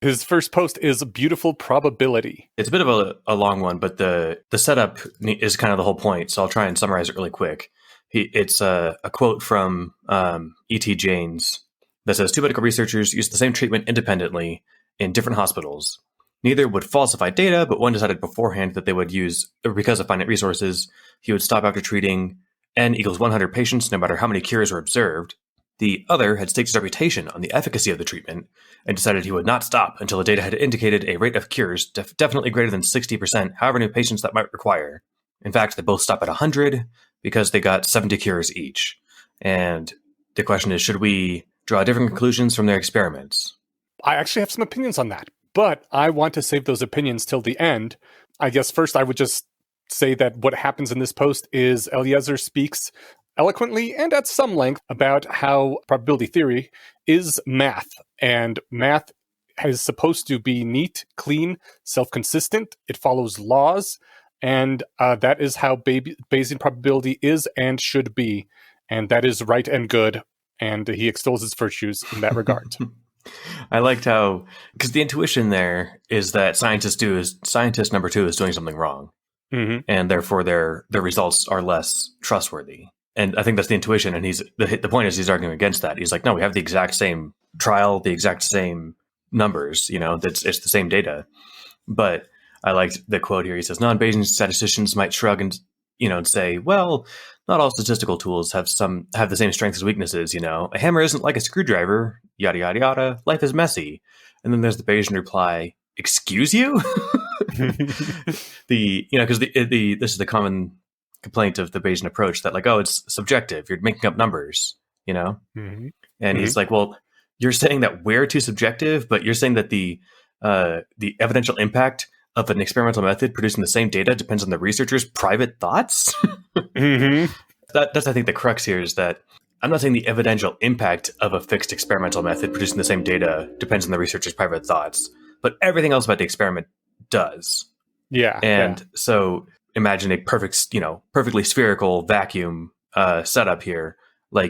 His first post is beautiful probability. It's a bit of a long one, but the setup is kind of the whole point. So I'll try and summarize it really quick. It's a quote from E.T. Janes that says, 2 medical researchers used the same treatment independently in different hospitals. Neither would falsify data, but one decided beforehand that they would use, because of finite resources, he would stop after treating N equals 100 patients, no matter how many cures were observed. The other had staked his reputation on the efficacy of the treatment and decided he would not stop until the data had indicated a rate of cures definitely greater than 60%, however many patients that might require. In fact, they both stop at 100 because they got 70 cures each. And the question is, should we draw different conclusions from their experiments? I actually have some opinions on that, but I want to save those opinions till the end. I guess first I would just say that what happens in this post is Eliezer speaks eloquently and at some length about how probability theory is math, and math is supposed to be neat, clean, self-consistent. It follows laws, and that is how Bayesian probability is and should be, and that is right and good, and he extols its virtues in that regard. I liked how, because the intuition there is that scientist number 2 is doing something wrong, and therefore their results are less trustworthy. And I think that's the intuition. And the point is he's arguing against that. He's like, no, we have the exact same trial, the exact same numbers. It's the same data. But I liked the quote here. He says, non-Bayesian statisticians might shrug and say, well, not all statistical tools have the same strengths as weaknesses. A hammer isn't like a screwdriver. Yada yada yada. Life is messy. And then there's the Bayesian reply, excuse you? Because this is the common complaint of the Bayesian approach that it's subjective. You're making up numbers, And he's like, well, you're saying that we're too subjective, but you're saying that the evidential impact of an experimental method producing the same data depends on the researcher's private thoughts. That's, I think, the crux here is that I'm not saying the evidential impact of a fixed experimental method producing the same data depends on the researcher's private thoughts, but everything else about the experiment does. Yeah. And so imagine a perfectly spherical vacuum setup here.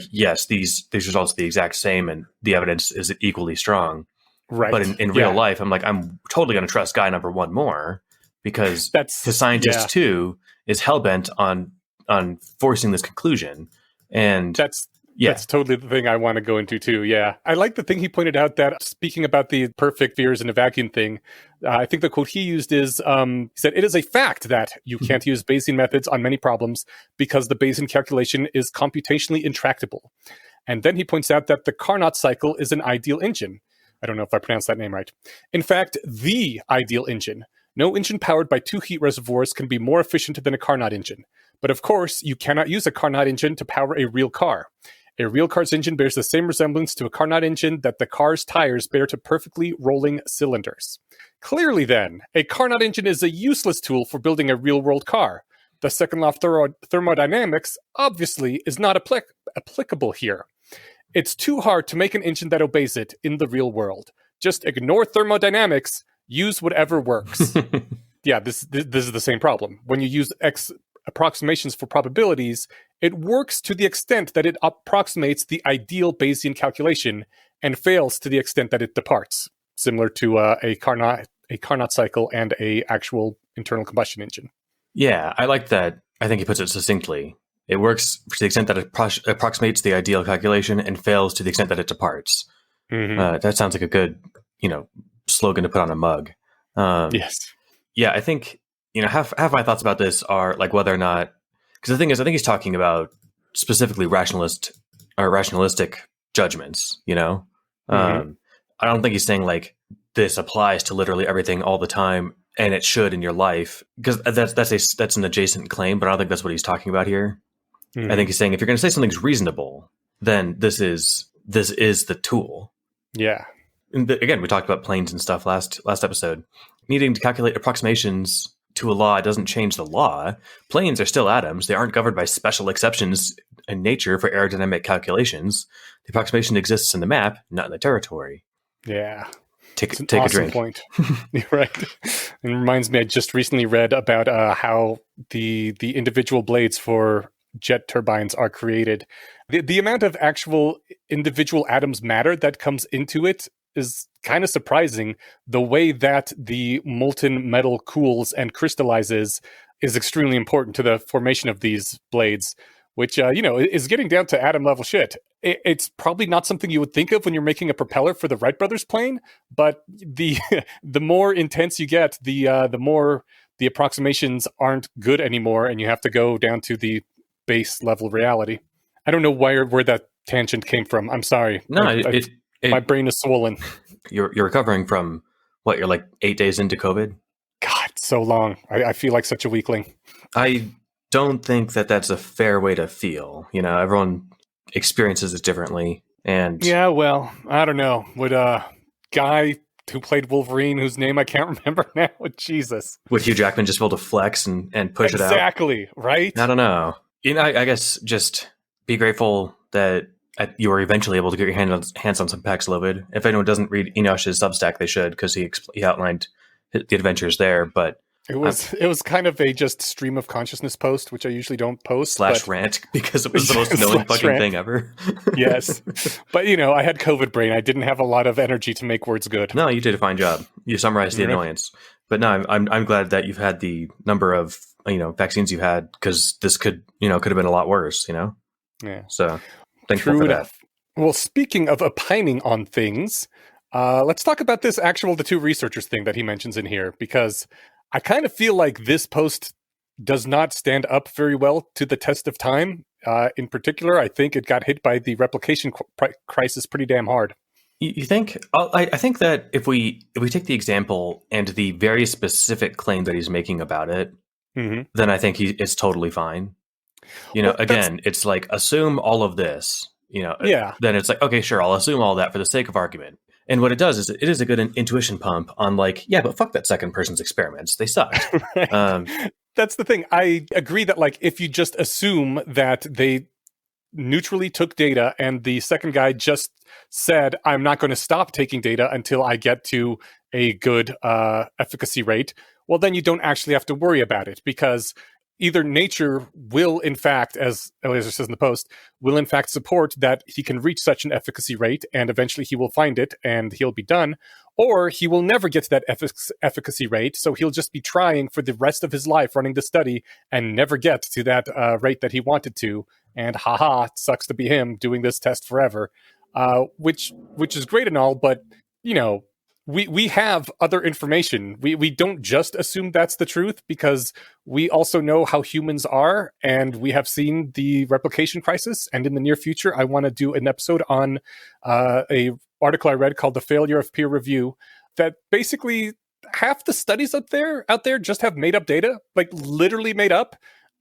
Yes, these results are the exact same and the evidence is equally strong. Right. But in real life, I'm totally going to trust guy number 1 more because the scientist 2 is hellbent on forcing this conclusion. And that's totally the thing I want to go into too. Yeah. I like the thing he pointed out that, speaking about the perfect spheres in a vacuum thing, I think the quote he used is, he said, it is a fact that you can't use Bayesian methods on many problems because the Bayesian calculation is computationally intractable. And then he points out that the Carnot cycle is an ideal engine. I don't know if I pronounced that name right. In fact, the ideal engine. No engine powered by 2 heat reservoirs can be more efficient than a Carnot engine. But of course, you cannot use a Carnot engine to power a real car. A real car's engine bears the same resemblance to a Carnot engine that the car's tires bear to perfectly rolling cylinders. Clearly then, a Carnot engine is a useless tool for building a real-world car. The second law of thermodynamics obviously is not applicable here. It's too hard to make an engine that obeys it in the real world. Just ignore thermodynamics, use whatever works. Yeah, this is the same problem. When you use approximations for probabilities, it works to the extent that it approximates the ideal Bayesian calculation and fails to the extent that it departs, similar to a Carnot cycle and a actual internal combustion engine. Yeah, I like that. I think he puts it succinctly. It works to the extent that it approximates the ideal calculation and fails to the extent that it departs. That sounds like a good, slogan to put on a mug. Yes. Yeah, I think, half my thoughts about this are whether or not, because the thing is, I think he's talking about specifically rationalistic judgments, I don't think he's saying this applies to literally everything all the time and it should in your life, because that's an adjacent claim, but I don't think that's what he's talking about here. I think he's saying if you're going to say something's reasonable, then this is the tool. Yeah. And again, we talked about planes and stuff last episode. Needing to calculate approximations to a law doesn't change the law. Planes are still atoms. They aren't governed by special exceptions in nature for aerodynamic calculations. The approximation exists in the map, not in the territory. Yeah. Take awesome a drink. Point. You're right. It reminds me, I just recently read about how the individual blades for jet turbines are created. The amount of actual individual atoms matter that comes into it is kind of surprising. The way that the molten metal cools and crystallizes is extremely important to the formation of these blades, which, is getting down to atom level shit. It's probably not something you would think of when you're making a propeller for the Wright brothers plane, but the the more intense you get, the more the approximations aren't good anymore, and you have to go down to the base level reality. I don't know where that tangent came from. I'm sorry. No, my brain is swollen. You're recovering from what? You're like 8 days into COVID? God, so long. I feel like such a weakling. I don't think that that's a fair way to feel. Everyone experiences it differently. And yeah, well, I don't know. Would a guy who played Wolverine, whose name I can't remember now, Jesus. Would Hugh Jackman just be able to flex and push it out? Exactly, right? I don't know. I guess just be grateful that you were eventually able to get your hands on some Paxlovid. If anyone doesn't read Enosh's Substack, they should, because he outlined the adventures there. But it was kind of a just stream of consciousness post, which I usually don't post. / rant, because it was the most annoying fucking thing ever. Yes. But, I had COVID brain. I didn't have a lot of energy to make words good. No, you did a fine job. You summarized the annoyance. But no, I'm glad that you've had the number of vaccines you've had, because this could have been a lot worse. Yeah. So thankful for that. Well, speaking of opining on things, let's talk about this the two researchers thing that he mentions in here, because I kind of feel like this post does not stand up very well to the test of time. In particular, I think it got hit by the replication crisis pretty damn hard. You think? I think that if we take the example and the very specific claim that he's making about it, then I think it's totally fine. Again, it's like, assume all of this, yeah. Then it's like, okay, sure, I'll assume all that for the sake of argument. And what it does is it is a good intuition pump on like, yeah, but fuck that second person's experiments. They suck. Right. That's the thing. I agree that like, if you just assume that they neutrally took data and the second guy just said, I'm not going to stop taking data until I get to a good efficacy rate, well, then you don't actually have to worry about it, because either nature will, in fact, as Eliezer says in the post, will in fact support that he can reach such an efficacy rate, and eventually he will find it and he'll be done, or he will never get to that efficacy rate, so he'll just be trying for the rest of his life running the study and never get to that rate that he wanted to, and haha, it sucks to be him doing this test forever, which is great and all, but, we have other information. We don't just assume that's the truth, because we also know how humans are, and we have seen the replication crisis. And in the near future, I want to do an episode on a article I read called "The Failure of Peer Review," that basically half the studies out there just have made up data, like literally made up.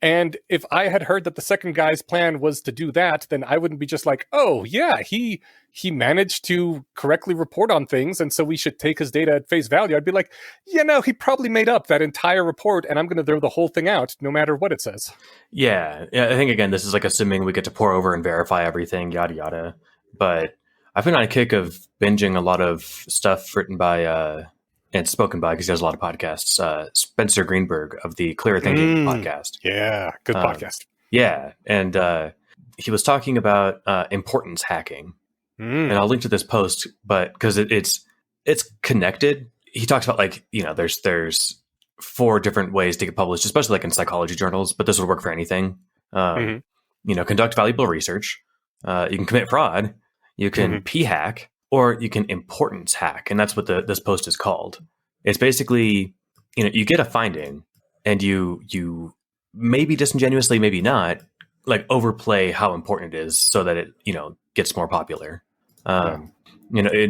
And if I had heard that the second guy's plan was to do that, then I wouldn't be just like, oh yeah, he managed to correctly report on things, and so we should take his data at face value. I'd be like, he probably made up that entire report, and I'm going to throw the whole thing out, no matter what it says. Yeah, I think, again, this is like assuming we get to pour over and verify everything, yada, yada. But I've been on a kick of binging a lot of stuff written by and spoken by, because he has a lot of podcasts, Spencer Greenberg of the Clear Thinking podcast. Yeah, good podcast. Yeah, and he was talking about importance hacking. And I'll link to this post, but because it's connected. He talks about, like, there's 4 different ways to get published, especially like in psychology journals, but this would work for anything. Conduct valuable research. You can commit fraud. You can p-hack, or you can importance hack, and that's what this post is called. It's basically, you get a finding, and you maybe disingenuously, maybe not, like overplay how important it is so that it gets more popular. An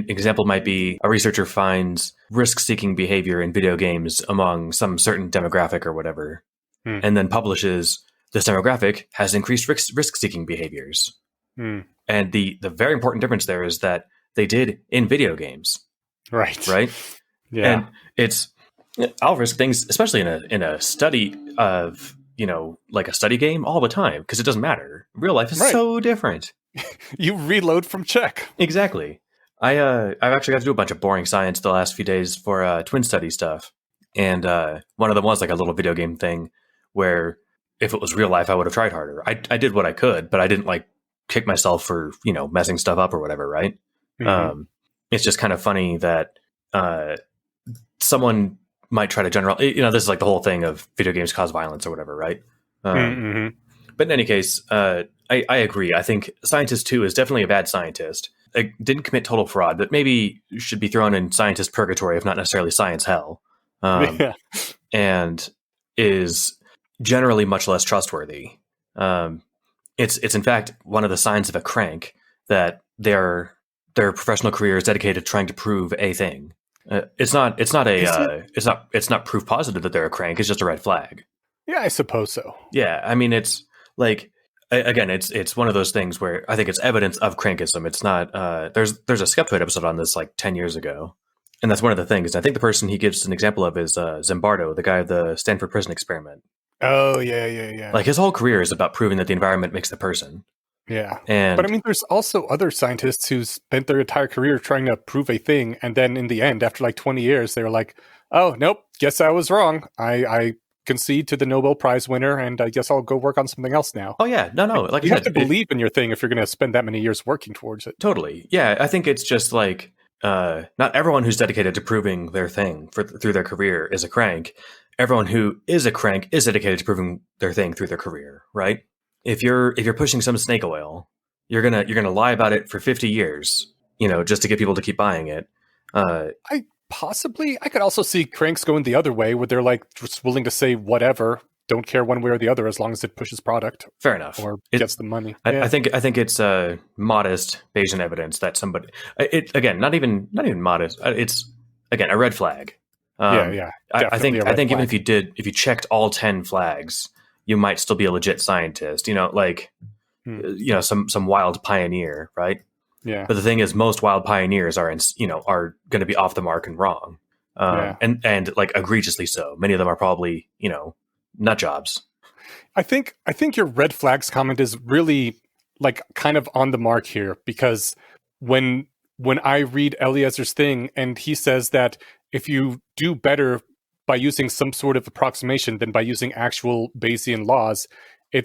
example might be a researcher finds risk-seeking behavior in video games among some certain demographic or whatever, and then publishes this demographic has increased risk-seeking behaviors. And the very important difference there is that they did in video games. Right. Yeah. And I'll risk things, especially in a study of, like a study game, all the time, because it doesn't matter. Real life is so different. You reload from check. Exactly. I've actually got to do a bunch of boring science the last few days for twin study stuff. And one of them was like a little video game thing where if it was real life, I would have tried harder. I did what I could, but I didn't like kick myself for, messing stuff up or whatever, right? it's just kind of funny that someone might try to this is like the whole thing of video games cause violence or whatever, right? Mm-hmm. But in any case, I agree. I think Scientist 2 is definitely a bad scientist. It didn't commit total fraud, but maybe should be thrown in scientist purgatory, if not necessarily science hell. And is generally much less trustworthy. It's in fact one of the signs of a crank that their professional career is dedicated to trying to prove a thing. It's not proof positive that they're a crank. It's just a red flag. Yeah, I suppose so. Yeah, I mean, it's like, again, it's one of those things where I think it's evidence of crankism. It's not. There's a Skeptoid episode on this like 10 years ago, and that's one of the things. I think the person he gives an example of is Zimbardo, the guy of the Stanford Prison Experiment. Oh yeah. Like his whole career is about proving that the environment makes the person. Yeah, but I mean, there's also other scientists who spent their entire career trying to prove a thing, and then in the end, after like 20 years, they were like, "Oh nope, guess I was wrong. I concede to the Nobel Prize winner, and I guess I'll go work on something else now." Oh yeah, no. Like you have to believe in your thing if you're going to spend that many years working towards it. Totally. Yeah, I think it's just like not everyone who's dedicated to proving their thing through their career is a crank. Everyone who is a crank is dedicated to proving their thing through their career, right? If you're pushing some snake oil, you're gonna lie about it for 50 years, just to get people to keep buying it. I could also see cranks going the other way, where they're like just willing to say whatever, don't care one way or the other as long as it pushes product. Fair enough, or gets the money. I think it's modest Bayesian evidence that somebody. Not even modest. It's again a red flag. I think even if you checked all 10 flags, you might still be a legit scientist, some wild pioneer, right? Yeah. But the thing is, most wild pioneers are going to be off the mark and wrong, and like egregiously so. Many of them are probably nut jobs. I think your red flags comment is really like kind of on the mark here, because when I read Eliezer's thing and he says that if you do better by using some sort of approximation than by using actual Bayesian laws,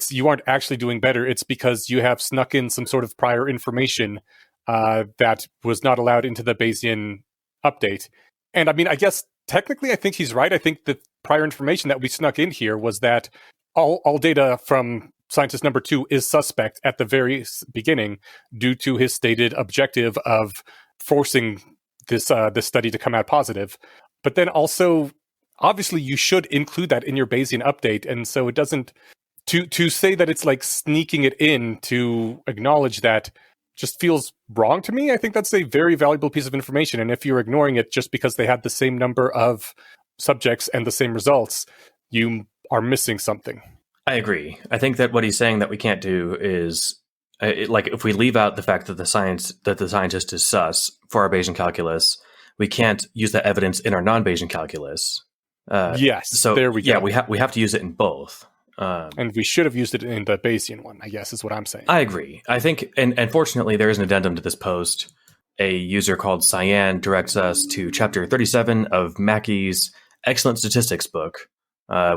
you aren't actually doing better. It's because you have snuck in some sort of prior information that was not allowed into the Bayesian update. And I mean, I guess technically I think he's right. I think the prior information that we snuck in here was that all data from scientist number 2 is suspect at the very beginning due to his stated objective of forcing this study to come out positive. But then also, obviously, you should include that in your Bayesian update. And so it doesn't, to say that it's like sneaking it in to acknowledge that just feels wrong to me. I think that's a very valuable piece of information. And if you're ignoring it just because they had the same number of subjects and the same results, you are missing something. I agree. I think that what he's saying that we can't do is, like, if we leave out the fact that the scientist is sus for our Bayesian calculus, we can't use that evidence in our non-Bayesian calculus. Yes. So there we go. Yeah, we have to use it in both. And we should have used it in the Bayesian one, I guess, is what I'm saying. I agree. I think, and fortunately, there is an addendum to this post. A user called Cyan directs us to chapter 37 of Mackey's excellent statistics book,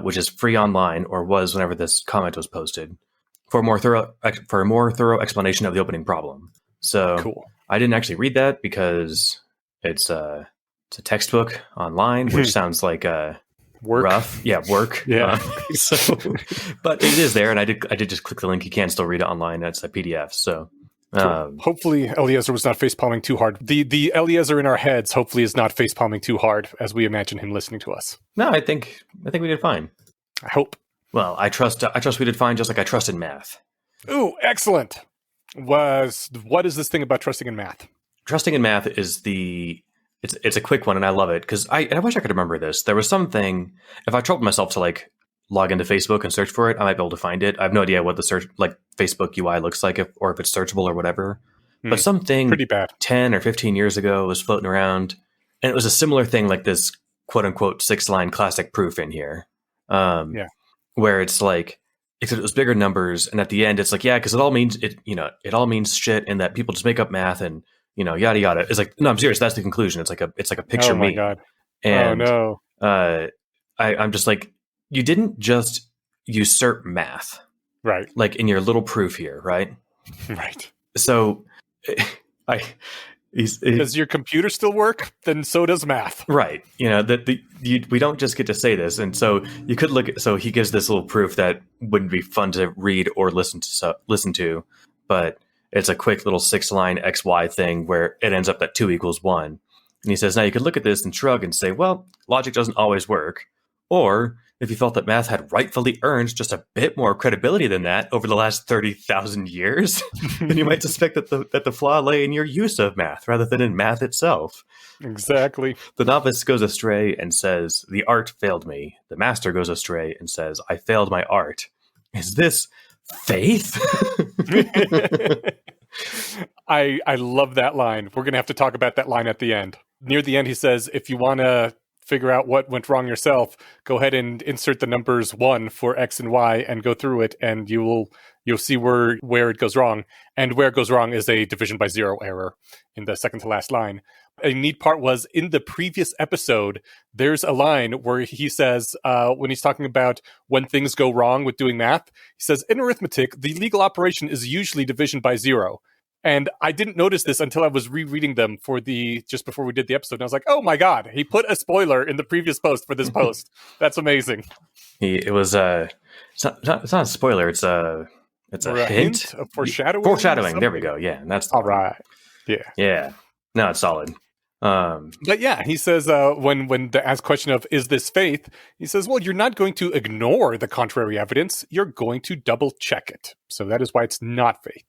which is free online, or was whenever this comment was posted, for a more thorough explanation of the opening problem. So cool. I didn't actually read that because it's a textbook online, which sounds like work. Rough. Yeah, work. Yeah. But it is there, and I did just click the link. You can still read it online. That's a PDF. So cool. Hopefully Eliezer was not facepalming too hard. The Eliezer in our heads hopefully is not facepalming too hard as we imagine him listening to us. No, I think we did fine. I hope. Well, I trust we did fine, just like I trust in math. Ooh, excellent. What is this thing about trusting in math? Trusting in math is it's a quick one, and I love it because I wish I could remember this. There was something, if I troubled myself to like log into Facebook and search for it, I might be able to find it. I have no idea what the search like Facebook UI looks like, or if it's searchable or whatever. But something pretty bad 10 or 15 years ago was floating around, and it was a similar thing like this quote unquote 6-line classic proof in here. Where it's like, except it was bigger numbers, and at the end it's like, yeah, because it all means shit, and that people just make up math and yada yada. It's like, no, I'm serious. That's the conclusion. It's like a picture. Oh my god! And, oh no! I'm just like, you didn't just usurp math, right? Like in your little proof here, right? Right. So, Does your computer still work? Then so does math. Right. We don't just get to say this. And so you could look at, so he gives this little proof that wouldn't be fun to read or listen to, but it's a quick little 6-line XY thing where it ends up that 2 equals 1. And he says, now you could look at this and shrug and say, well, logic doesn't always work. Or if you felt that math had rightfully earned just a bit more credibility than that over the last 30,000 years, then you might suspect that the flaw lay in your use of math rather than in math itself. Exactly. The novice goes astray and says, the art failed me. The master goes astray and says, I failed my art. Is this faith? I love that line. We're going to have to talk about that line at the end. Near the end, he says, if you want to figure out what went wrong yourself, go ahead and insert the numbers 1 for X and Y and go through it, and you'll see where it goes wrong. And where it goes wrong is a division by 0 error in the second to last line. A neat part was in the previous episode, there's a line where he says, when he's talking about when things go wrong with doing math, he says, in arithmetic, the legal operation is usually division by 0. And I didn't notice this until I was rereading them just before we did the episode. And I was like, oh my God, he put a spoiler in the previous post for this post. That's amazing. It's not a spoiler. It's a hint. A foreshadowing. Foreshadowing. There we go. Yeah. And that's all right. Yeah. Yeah. No, it's solid. But yeah, he says when the asked question of is this faith, he says, well, you're not going to ignore the contrary evidence. You're going to double check it. So that is why it's not faith.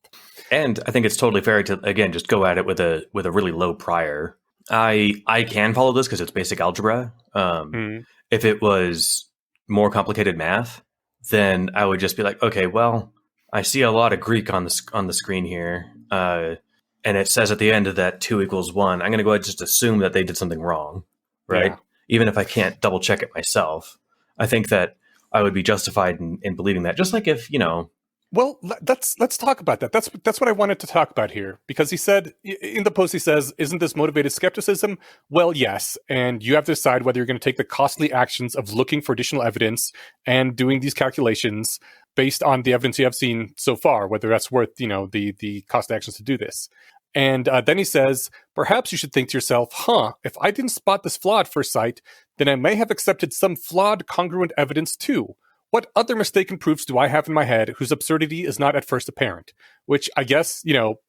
And I think it's totally fair to, again, just go at it with a really low prior. I can follow this because it's basic algebra. If it was more complicated math, then I would just be like, okay, well, I see a lot of Greek on the screen here. And it says at the end of that 2 equals 1, I'm going to go ahead and just assume that they did something wrong, right? Yeah. Even if I can't double check it myself. I think that I would be justified in believing that. Just like if, Well, let's talk about that. That's what I wanted to talk about here, because he said in the post, he says, isn't this motivated skepticism? Well, yes. And you have to decide whether you're going to take the costly actions of looking for additional evidence and doing these calculations based on the evidence you have seen so far, whether that's worth, the cost actions to do this. And then he says, perhaps you should think to yourself, if I didn't spot this flaw at first sight, then I may have accepted some flawed congruent evidence too. What other mistaken proofs do I have in my head whose absurdity is not at first apparent? Which I guess,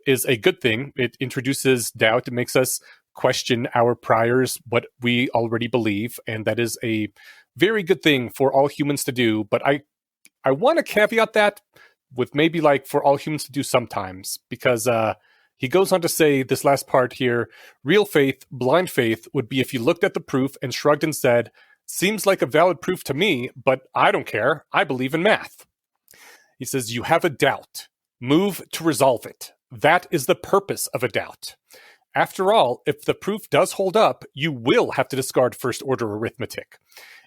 is a good thing. It introduces doubt. It makes us question our priors, what we already believe. And that is a very good thing for all humans to do. But I want to caveat that with maybe like for all humans to do sometimes, because he goes on to say this last part here, real faith, blind faith would be if you looked at the proof and shrugged and said, seems like a valid proof to me, but I don't care. I believe in math. He says, you have a doubt. Move to resolve it. That is the purpose of a doubt. After all, if the proof does hold up, you will have to discard first-order arithmetic.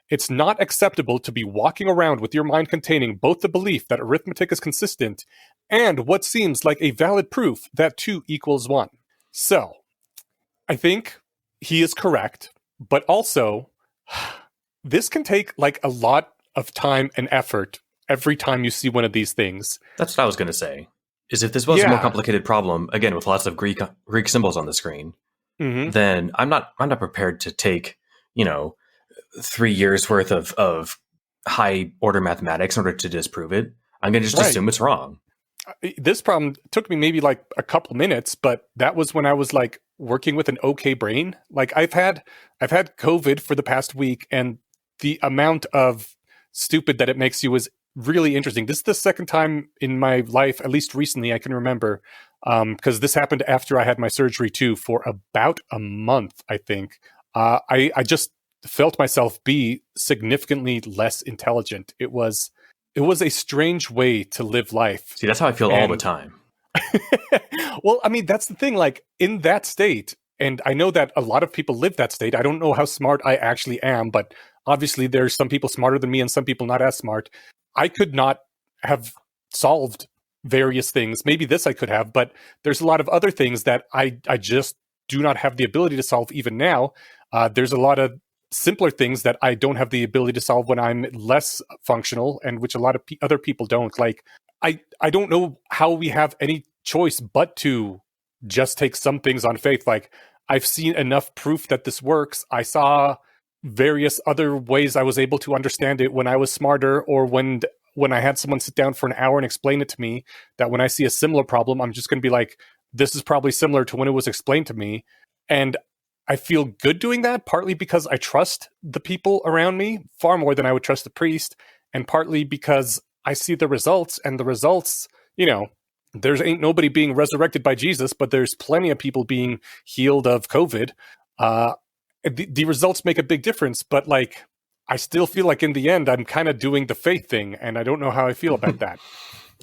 It's not acceptable to be walking around with your mind containing both the belief that arithmetic is consistent and what seems like a valid proof that 2 equals 1. So, I think he is correct, but also this can take like a lot of time and effort every time you see one of these things. That's what I was going to say. Is if this was a more complicated problem, again, with lots of Greek symbols on the screen, then I'm not prepared to take, 3 years worth of high order mathematics in order to disprove it. I'm going to just assume it's wrong. This problem took me maybe like a couple minutes, but that was when I was like working with an okay brain. Like I've had COVID for the past week, and the amount of stupid that it makes you is really interesting. This is the second time in my life, at least recently, I can remember, because this happened after I had my surgery too, for about a month, I think. I just felt myself be significantly less intelligent. It was a strange way to live life. See, that's how I feel all the time. Well, I mean, that's the thing, like in that state, and I know that a lot of people live that state. I don't know how smart I actually am, but obviously there's some people smarter than me and some people not as smart. I could not have solved various things. Maybe this I could have, but there's a lot of other things that I just do not have the ability to solve even now. There's a lot of simpler things that I don't have the ability to solve when I'm less functional, and which a lot of other people don't. Like, I don't know how we have any choice but to just take some things on faith. Like, I've seen enough proof that this works. I saw various other ways I was able to understand it when I was smarter, or when I had someone sit down for an hour and explain it to me, that when I see a similar problem, I'm just going to be like, this is probably similar to when it was explained to me. And I feel good doing that, partly because I trust the people around me far more than I would trust the priest, and partly because I see the results, and the results, there's ain't nobody being resurrected by Jesus, but there's plenty of people being healed of COVID. The results make a big difference, but like, I still feel like in the end, I'm kind of doing the faith thing, and I don't know how I feel about that.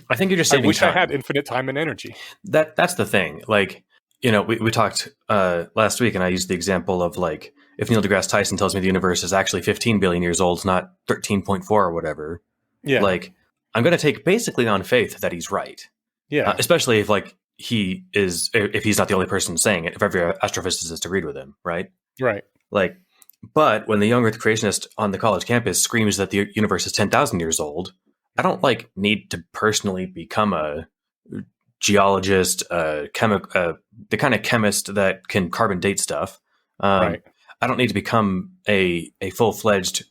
I think you're just saving I wish time. I had infinite time and energy. That's the thing. Like, we talked last week, and I used the example of like, if Neil deGrasse Tyson tells me the universe is actually 15 billion years old, not 13.4 or whatever. Yeah. Like, I'm going to take basically on faith that he's right. Yeah. Especially if like if he's not the only person saying it, if every astrophysicist agreed with him, right? Right. Like, but when the young Earth creationist on the college campus screams that the universe is 10,000 years old, I don't like need to personally become a geologist, the kind of chemist that can carbon date stuff. Right. I don't need to become a full-fledged,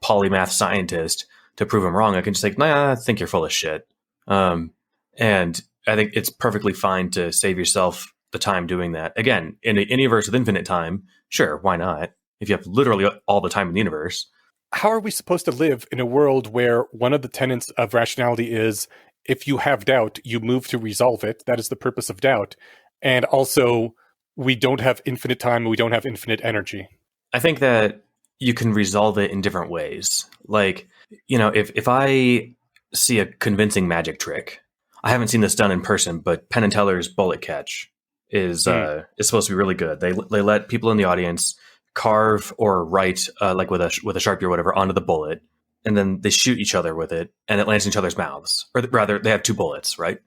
polymath scientist to prove I'm wrong. I can just like, nah, I think you're full of shit. And I think it's perfectly fine to save yourself the time doing that. Again, in a universe with infinite time, sure, why not? If you have literally all the time in the universe. How are we supposed to live in a world where one of the tenets of rationality is, if you have doubt, you move to resolve it? That is the purpose of doubt. And also, we don't have infinite time, we don't have infinite energy. I think that you can resolve it in different ways. Like, if I see a convincing magic trick, I haven't seen this done in person, but Penn and Teller's bullet catch is supposed to be really good. They let people in the audience carve or write like with a Sharpie or whatever onto the bullet, and then they shoot each other with it, and it lands in each other's mouths. Or rather, they have two bullets, right?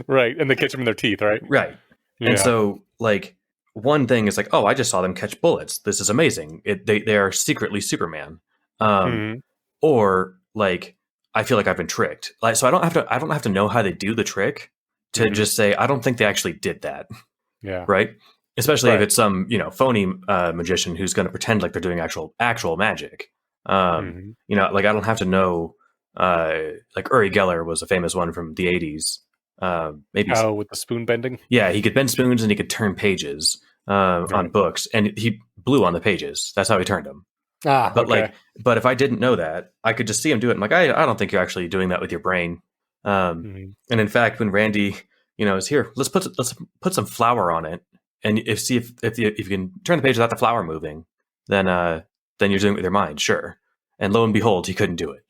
Right, and they catch them in their teeth, right? Right. Yeah. And so, like, one thing is like, oh, I just saw them catch bullets. This is amazing. They are secretly Superman. Or like, I feel like I've been tricked. Like, so I don't have to know how they do the trick to just say, I don't think they actually did that. Yeah. Right. Especially if it's some, phony magician who's going to pretend like they're doing actual magic. Like, I don't have to know, like Uri Geller was a famous one from the 80s. Maybe with the spoon bending. Yeah, he could bend spoons and he could turn pages on books, and he blew on the pages. That's how he turned them. But if I didn't know that, I could just see him do it. I'm like, I don't think you're actually doing that with your brain. And in fact, when Randy, is here, let's put some flour on it, and if you can turn the page without the flour moving, then you're doing it with your mind, sure. And lo and behold, he couldn't do it.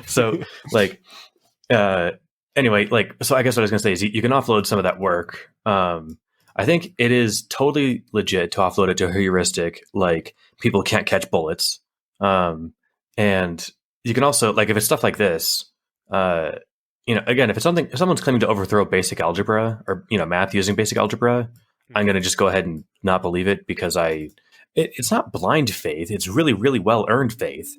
So like. Anyway, like, so I guess what I was going to say is you can offload some of that work. I think it is totally legit to offload it to a heuristic, like people can't catch bullets. And you can also, like, if it's stuff like this, again, if someone's claiming to overthrow basic algebra or, math using basic algebra, I'm going to just go ahead and not believe it because it's not blind faith. It's really, really well-earned faith.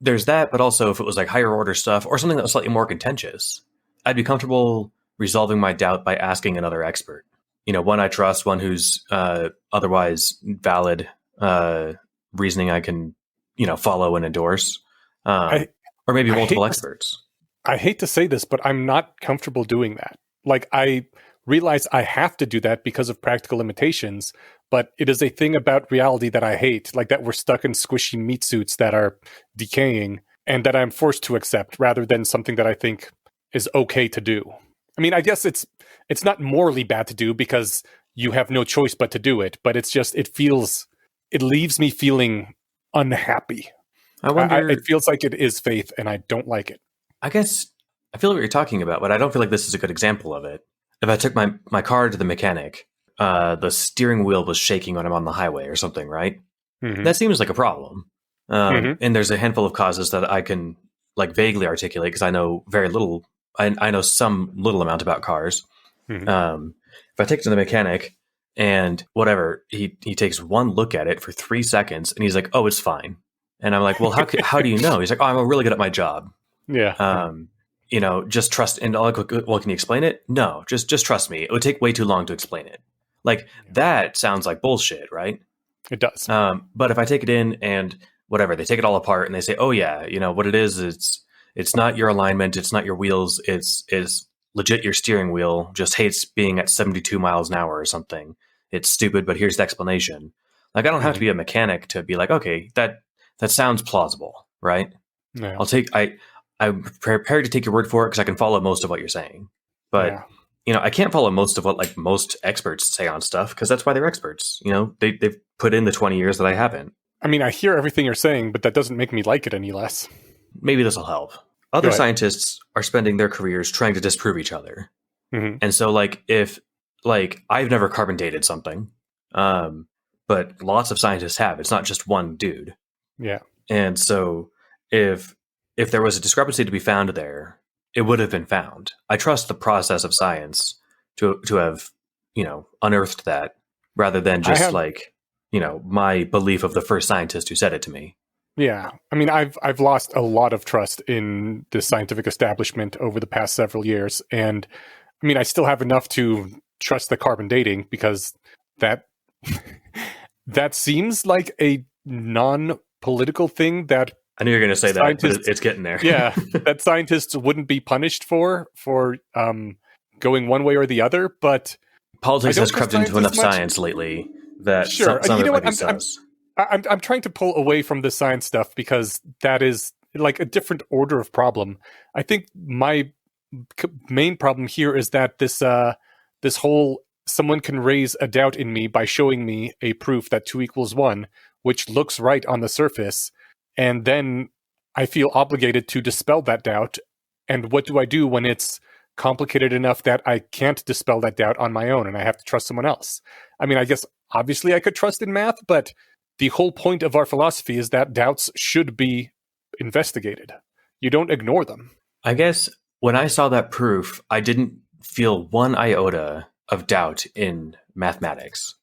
There's that, but also if it was like higher order stuff or something that was slightly more contentious, I'd be comfortable resolving my doubt by asking another expert. One I trust, one who's otherwise valid reasoning I can, follow and endorse, or maybe multiple experts. I hate to say this, but I'm not comfortable doing that. Like, I realize I have to do that because of practical limitations, but it is a thing about reality that I hate, like that we're stuck in squishy meat suits that are decaying and that I'm forced to accept rather than something that I think is okay to do. I mean, I guess it's not morally bad to do because you have no choice but to do it, but it's just, it leaves me feeling unhappy. I wonder, it feels like it is faith and I don't like it. I guess I feel what you're talking about, but I don't feel like this is a good example of it. If I took my car to the mechanic, the steering wheel was shaking when I'm on the highway or something, right? That seems like a problem. And there's a handful of causes that I can like vaguely articulate because I know very little. I know some little amount about cars. If I take it to the mechanic and whatever, he takes one look at it for 3 seconds and he's like, "Oh, it's fine." And I'm like, "Well, how do you know?" He's like, "Oh, I'm really good at my job." Yeah. just trust. And well, can you explain it? No, just trust me. It would take way too long to explain it. Like that sounds like bullshit, right? It does. But if I take it in and whatever, they take it all apart and they say, oh yeah, what it is, it's not your alignment, it's not your wheels, it's legit your steering wheel just hates being at 72 miles an hour or something. It's stupid, but here's the explanation. Like I don't have to be a mechanic to be like, okay, that sounds plausible, right? Yeah. I'm prepared to take your word for it because I can follow most of what you're saying. But I can't follow most of what like most experts say on stuff because that's why they're experts. They've put in the 20 years that I haven't. I mean, I hear everything you're saying, but that doesn't make me like it any less. Maybe this will help. Other scientists are spending their careers trying to disprove each other. Mm-hmm. And so if I've never carbon dated something, but lots of scientists have. It's not just one dude. Yeah. And so if there was a discrepancy to be found there, it would have been found. I trust the process of science to have, unearthed that rather than just my belief of the first scientist who said it to me. Yeah. I mean, I've lost a lot of trust in the scientific establishment over the past several years. And I mean, I still have enough to trust the carbon dating because that seems like a non-political thing that I knew you were going to say that, but it's getting there. Yeah, that scientists wouldn't be punished for going one way or the other, but politics has crept into enough science lately that sure. some you know of it what? might be sus. I'm trying to pull away from the science stuff because that is like a different order of problem. I think my main problem here is that this whole someone can raise a doubt in me by showing me a proof that 2 = 1, which looks right on the surface. And then I feel obligated to dispel that doubt. And what do I do when it's complicated enough that I can't dispel that doubt on my own and I have to trust someone else? I mean, I guess obviously I could trust in math, but the whole point of our philosophy is that doubts should be investigated. You don't ignore them. I guess when I saw that proof, I didn't feel one iota of doubt in mathematics.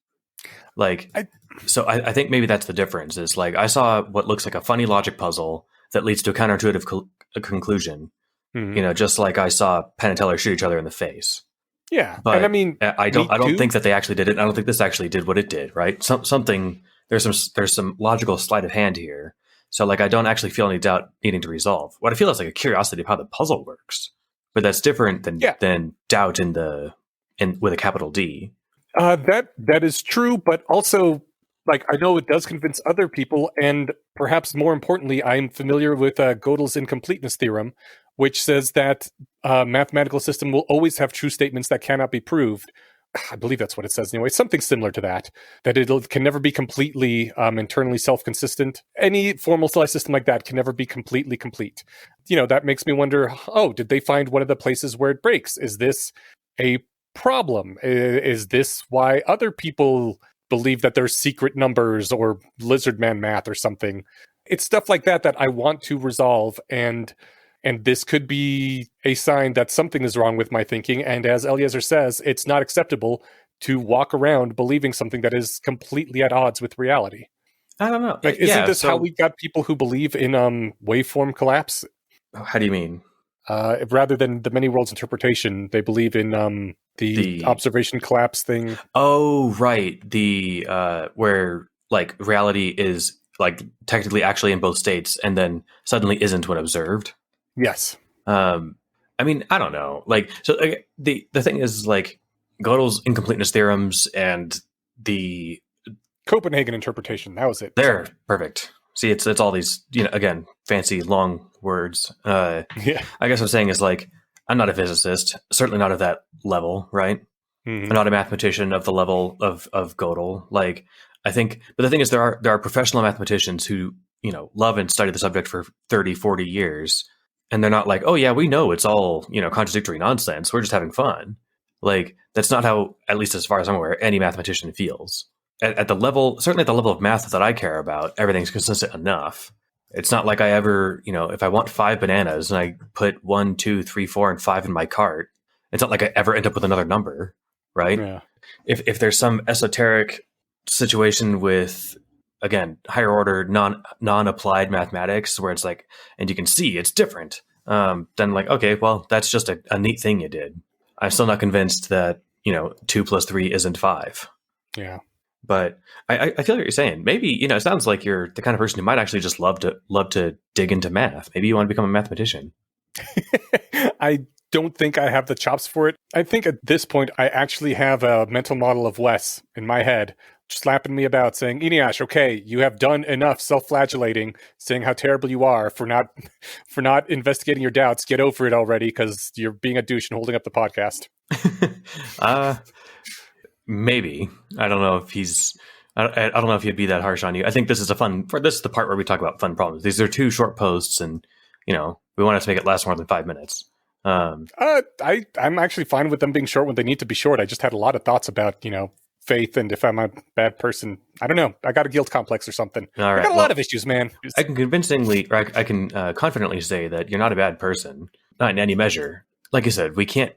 So I think maybe that's the difference. Is like I saw what looks like a funny logic puzzle that leads to a counterintuitive conclusion. Mm-hmm. Just like I saw Penn and Teller shoot each other in the face. Yeah, but and I mean, I don't think that they actually did it. I don't think this actually did what it did. Right? Something there's some logical sleight of hand here. So I don't actually feel any doubt needing to resolve. What I feel is like a curiosity of how the puzzle works, but that's different than doubt with a capital D. That is true, but also I know it does convince other people, and perhaps more importantly, I'm familiar with Gödel's incompleteness theorem, which says that a mathematical system will always have true statements that cannot be proved. I believe that's what it says anyway, something similar to that it can never be completely internally self-consistent. Any formalized system like that can never be completely complete. That makes me wonder, did they find one of the places where it breaks? Is this a problem? Is this why other people believe that there's secret numbers or lizard man math or something? It's stuff like that I want to resolve, and this could be a sign that something is wrong with my thinking. And as Eliezer says, it's not acceptable to walk around believing something that is completely at odds with reality. I don't know. Isn't this how we got people who believe in waveform collapse? How do you mean? Rather than the many worlds interpretation, they believe in the observation collapse thing. Oh, right. The where reality is technically actually in both states and then suddenly isn't when observed. Yes. I mean, I don't know. The thing is Gödel's incompleteness theorems and the Copenhagen interpretation. That was it. There, perfect. See, it's all these, again, fancy long words. I guess what I'm saying is I'm not a physicist, certainly not at that level, right? Mm-hmm. I'm not a mathematician of the level of Gödel. I think, but the thing is, there are professional mathematicians who love and study the subject for 30, 40 years, and they're not oh yeah, we know it's all contradictory nonsense. We're just having fun. That's not how, at least as far as I'm aware, any mathematician feels. At the level, certainly at the level of math that I care about, everything's consistent enough. It's not like I ever, if I want 5 bananas and I put 1, 2, 3, 4, and 5 in my cart, it's not like I ever end up with another number, right? Yeah. If there's some esoteric situation with, again, higher order non-applied mathematics where it's and you can see it's different, then like, okay, well, that's just a neat thing you did. I'm still not convinced that, 2 + 3 isn't 5. Yeah. But I feel what you're saying. Maybe, it sounds like you're the kind of person who might actually just love to dig into math. Maybe you want to become a mathematician. I don't think I have the chops for it. I think at this point, I actually have a mental model of Wes in my head, slapping me about saying, Eneash, okay, you have done enough self-flagellating, saying how terrible you are for not investigating your doubts. Get over it already, because you're being a douche and holding up the podcast. Maybe. I don't know if I don't know if he'd be that harsh on you. I think this is this is the part where we talk about fun problems. These are 2 short posts, and we want to make it last more than 5 minutes. I'm actually fine with them being short when they need to be short. I just had a lot of thoughts about, faith, and if I'm a bad person. I don't know. I got a guilt complex or something. All right. I got a lot of issues, man. I can confidently say that you're not a bad person, not in any measure. Like I said, we can't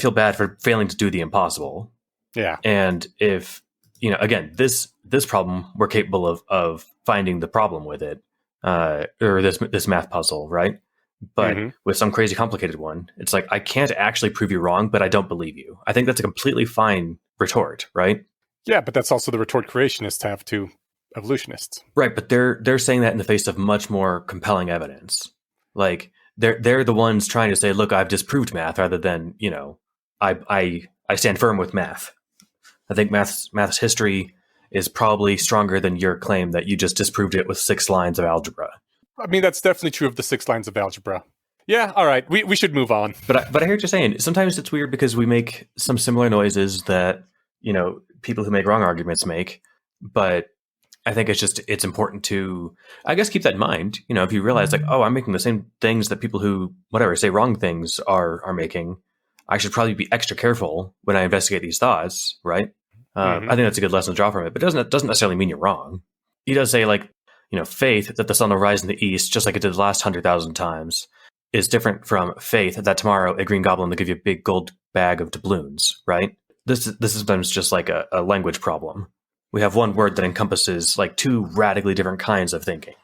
feel bad for failing to do the impossible. Yeah. And if, again, this problem, we're capable of finding the problem with it, or this math puzzle, right? But with some crazy complicated one, it's like, I can't actually prove you wrong, but I don't believe you. I think that's a completely fine retort, right? Yeah, but that's also the retort creationists have to evolutionists. Right, but they're saying that in the face of much more compelling evidence. Like, they're the ones trying to say, look, I've disproved math, rather than, I stand firm with math. I think math's history is probably stronger than your claim that you just disproved it with 6 lines of algebra. I mean, that's definitely true of the 6 lines of algebra. Yeah, all right, we should move on. But I hear what you're saying. Sometimes it's weird because we make some similar noises that, people who make wrong arguments make. But I think it's important to, I guess, keep that in mind. If you realize like, oh, I'm making the same things that people who, say wrong things are making, I should probably be extra careful when I investigate these thoughts, right? I think that's a good lesson to draw from it, but it doesn't necessarily mean you're wrong. He does say, like, faith that the sun will rise in the east, just like it did the last 100,000 times, is different from faith that tomorrow a green goblin will give you a big gold bag of doubloons, right? This is sometimes just like a language problem. We have one word that encompasses like 2 radically different kinds of thinking.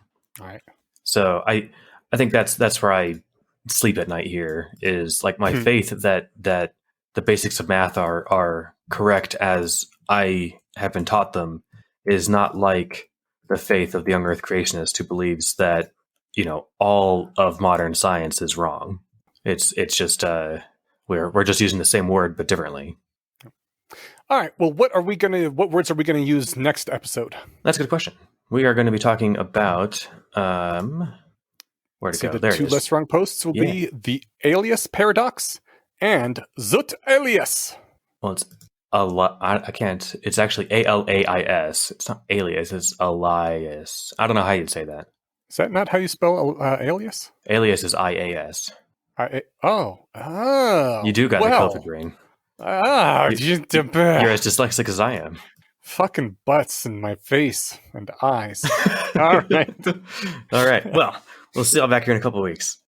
All right. So I think that's where I sleep at night here, is like my faith that the basics of math are correct as I have been taught them is not like the faith of the young earth creationist who believes that, all of modern science is wrong. It's just we're just using the same word but differently. All right. Well, what words are we gonna use next episode? That's a good question. We are going to be talking about where to go. The 2 LessWrong posts will be the Allais Paradox and Zut Allais. Well, it's I can't. It's actually Allais. It's not alias. It's Allais. I don't know how you'd say that. Is that not how you spell alias? Alias is IAS. Oh. You do got the COVID brain. You're as dyslexic as I am. Fucking butts in my face and eyes. All right. All right. Well, we'll see y'all back here in a couple of weeks.